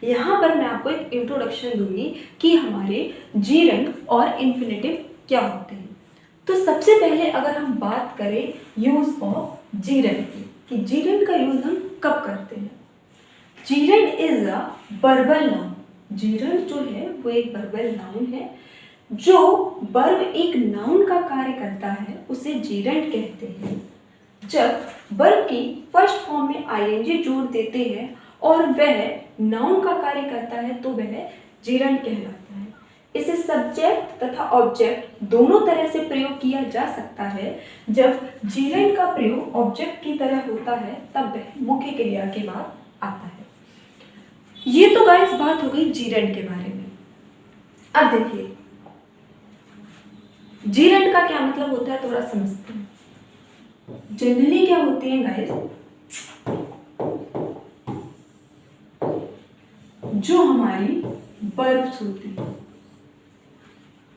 यहाँ पर मैं आपको एक इंट्रोडक्शन दूंगी कि हमारे जीरंड और इन्फिनेटिव क्या होते हैं। तो सबसे पहले अगर हम बात करें यूज ऑफ जीरंड की, कि जीरंड का यूज हम कब करते हैं। Gerund is a verbal noun. Gerund जो है वो एक वर्बल नाउन है। जो वर्ब एक नाउन का कार्य करता है उसे जीरंड कहते हैं। जब वर्ब की फर्स्ट फॉर्म में आईएनजी जोड़ देते हैं और वह नाउन का कार्य करता है तो वह जीरंड कहलाता है। इसे सब्जेक्ट तथा ऑब्जेक्ट दोनों तरह से प्रयोग किया जा सकता है। जब जीरंड का प्रयोग ऑब्जेक्ट की तरह होता है तब वह मुख्य क्रिया के बाद आता है। ये तो गाइस बात हो गई जीरंड के बारे में। अब देखिए जीरंड का क्या मतलब होता है थोड़ा समझते हैं। जनरली क्या होती है गाइस, जो हमारी वर्ब्स होती है,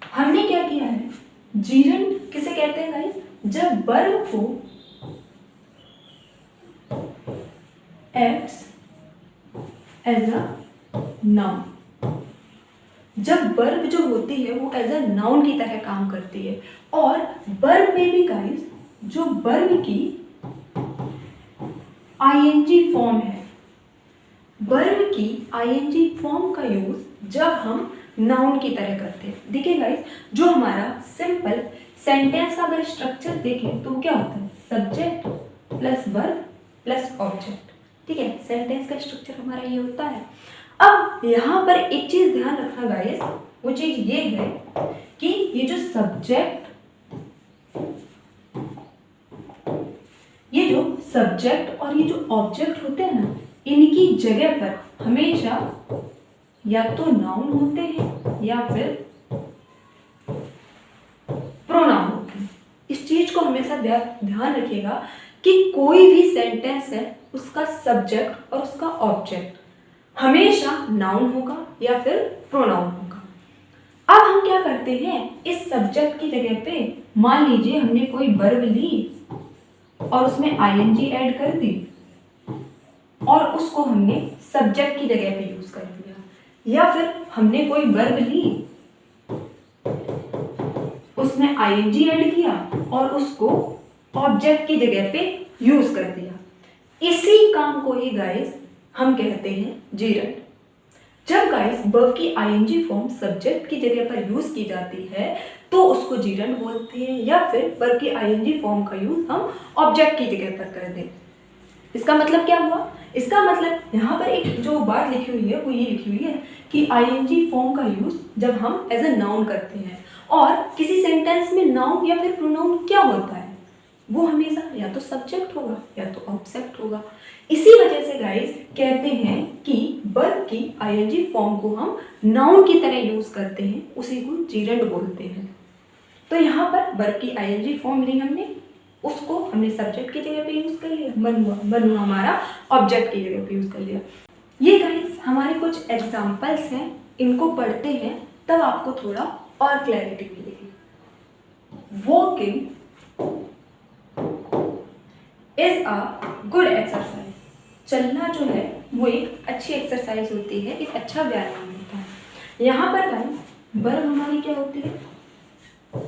हमने क्या किया है, जीरंड किसे कहते हैं गाइस, जब वर्ब को एक्ट्स एज अ नाउन, जब वर्ब जो होती है वो एज अ नाउन की तरह काम करती है। और वर्ब में भी गाइस जो वर्ब की आईएनजी फॉर्म है, वर्ब की आईएनजी फॉर्म का यूज जब हम नाउन की तरह करते हैं। देखिए गाइस जो हमारा सिंपल सेंटेंस का अगर स्ट्रक्चर देखें तो क्या होता है, subject plus verb plus object. ठीक है, सेंटेंस का स्ट्रक्चर हमारा ये होता है। अब यहाँ पर एक चीज ध्यान रखना गाइस, वो चीज ये है कि ये जो सब्जेक्ट और ये जो ऑब्जेक्ट होते हैं ना, इनकी जगह पर हमेशा या तो नाउन होते हैं या फिर प्रोनाउन होते हैं। इस चीज को हमेशा ध्यान रखिएगा कि कोई भी सेंटेंस है उसका सब्जेक्ट और उसका ऑब्जेक्ट हमेशा नाउन होगा या फिर प्रोनाउन होगा। अब हम क्या करते हैं, इस सब्जेक्ट की जगह पे मान लीजिए हमने कोई वर्ब ली और उसमें आईएनजी ऐड कर दी और उसको हमने सब्जेक्ट की जगह पे यूज कर दिया, या फिर हमने कोई वर्ब ली उसमें आईएनजी ऐड किया और उसको ऑब्जेक्ट की जगह पे यूज कर दिया। इसी काम को ही गाइस हम कहते हैं जीरंड। जब गाइस वर्ब की आईएनजी फॉर्म सब्जेक्ट की जगह पर यूज की जाती है तो उसको जीरंड बोलते हैं, या फिर वर्ब की आईएनजी फॉर्म का यूज हम ऑब्जेक्ट की जगह पर कर दें। इसका मतलब क्या हुआ, इसका मतलब यहाँ पर एक जो बात लिखी हुई है वो ये लिखी हुई है कि आईएनजी फॉर्म का यूज जब हम एज अ नाउन करते हैं, और किसी सेंटेंस में नाउन या फिर प्रोनाउन क्या होता है, वो हमेशा या तो सब्जेक्ट होगा या तो ऑब्जेक्ट होगा। इसी वजह से गाइस कहते हैं कि वर्ब की आईएनजी फॉर्म को हम नाउन की तरह यूज करते हैं, उसी को जीरंड बोलते हैं। तो यहाँ पर वर्ब की आईएनजी फॉर्म ली हमने, उसको हमने सब्जेक्ट की जगह पे यूज कर लिया, बन हुआ हमारा ऑब्जेक्ट की जगह पे यूज कर लिया। ये गाइस हमारे कुछ एग्जांपल्स हैं, इनको पढ़ते हैं तब आपको थोड़ा और क्लैरिटी मिलेगी। Walking is a good exercise. चलना जो है वो एक अच्छी एक्सरसाइज होती है, एक अच्छा व्यायाम होता है। यहाँ पर गाइस वर्ब हमारी क्या होती है,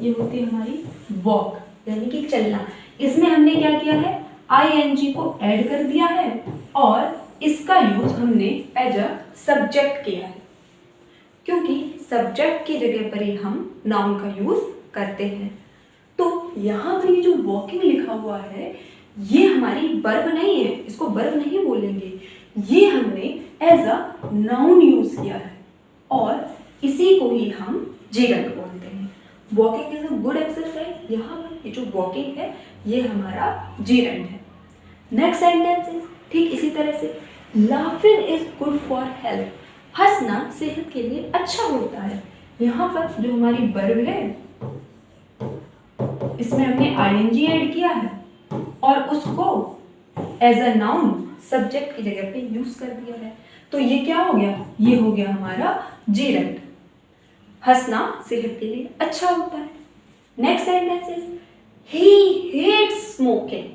ये होती है हमारी वॉक, यानी कि चलना। इसमें हमने क्या किया है, आईएनजी को ऐड कर दिया है और इसका यूज हमने एज अ सब्जेक्ट किया है, क्योंकि सब्जेक्ट की जगह पर ही हम नाउन का यूज करते हैं। तो यहाँ पर ये जो वॉकिंग लिखा हुआ है ये हमारी वर्ब नहीं है, इसको वर्ब नहीं बोलेंगे, ये हमने एज अ नाउन यूज किया है और इसी को ही हम जीरंड बोलते हैं। Walking is a good exercise, यहाँ पर ये जो वॉकिंग है ये हमारा जीरंड है। नेक्स्ट सेंटेंस इज ठीक इसी तरह से, laughing is good for health. हंसना सेहत के लिए अच्छा होता है। यहाँ पर जो हमारी वर्ब है इसमें हमने आईएनजी ऐड किया है और उसको एज अ नाउन सब्जेक्ट की जगह पे यूज कर दिया है। तो ये क्या हो गया, ये हो गया हमारा जीरंड। हंसना सेहत के लिए अच्छा होता है। Next sentence is he hates smoking.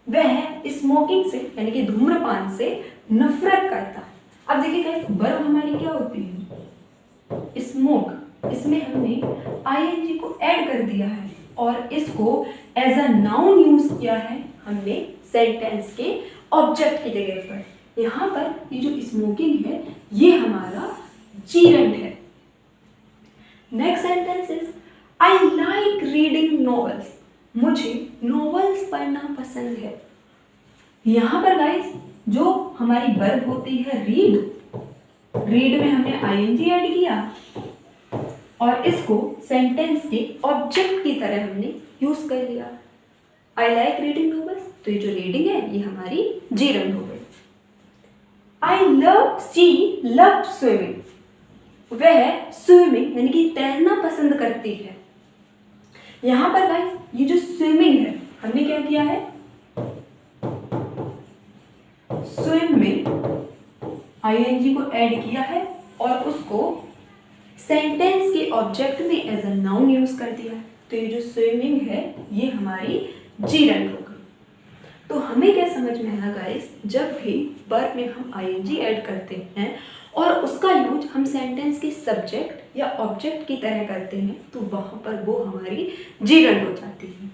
वह स्मोकिंग से यानी कि धूम्रपान से नफरत करता है। अब देखिए गाइस, वर्ब हमारी क्या होती है, स्मोक। इसमें हमने ing को ऐड कर दिया है और इसको एज अ नाउन यूज किया है हमने सेंटेंस के ऑब्जेक्ट की जगह पर। यहाँ पर ये जो स्मोकिंग है ये हमारा जीरंड है। Next sentence is I like reading novels. मुझे नॉवेल्स पढ़ना पसंद है। यहाँ पर गाइस जो हमारी वर्ब होती है रीड, रीड में हमने ing ऐड किया और इसको सेंटेंस के ऑब्जेक्ट की तरह हमने यूज कर लिया। आई लाइक रीडिंग नॉवेल्स, तो ये जो रीडिंग है ये हमारी जीरंड हो गई। I love she love swimming, वह स्विमिंग यानी कि तैरना पसंद करती है। यहां पर गाइस ये जो स्विमिंग है हमने क्या किया है, स्विम में ing को ऐड किया है और उसको सेंटेंस के ऑब्जेक्ट में एज अ नाउन यूज कर दिया है। तो ये जो स्विमिंग है ये हमारी जीरंड हो गई। तो हमें क्या समझ में आया गाइस, जब भी वर्ब में हम ing ऐड करते हैं और उसका यूज हम सेंटेंस के सब्जेक्ट या ऑब्जेक्ट की तरह करते हैं तो वहां पर वो हमारी जीरंड हो जाती है।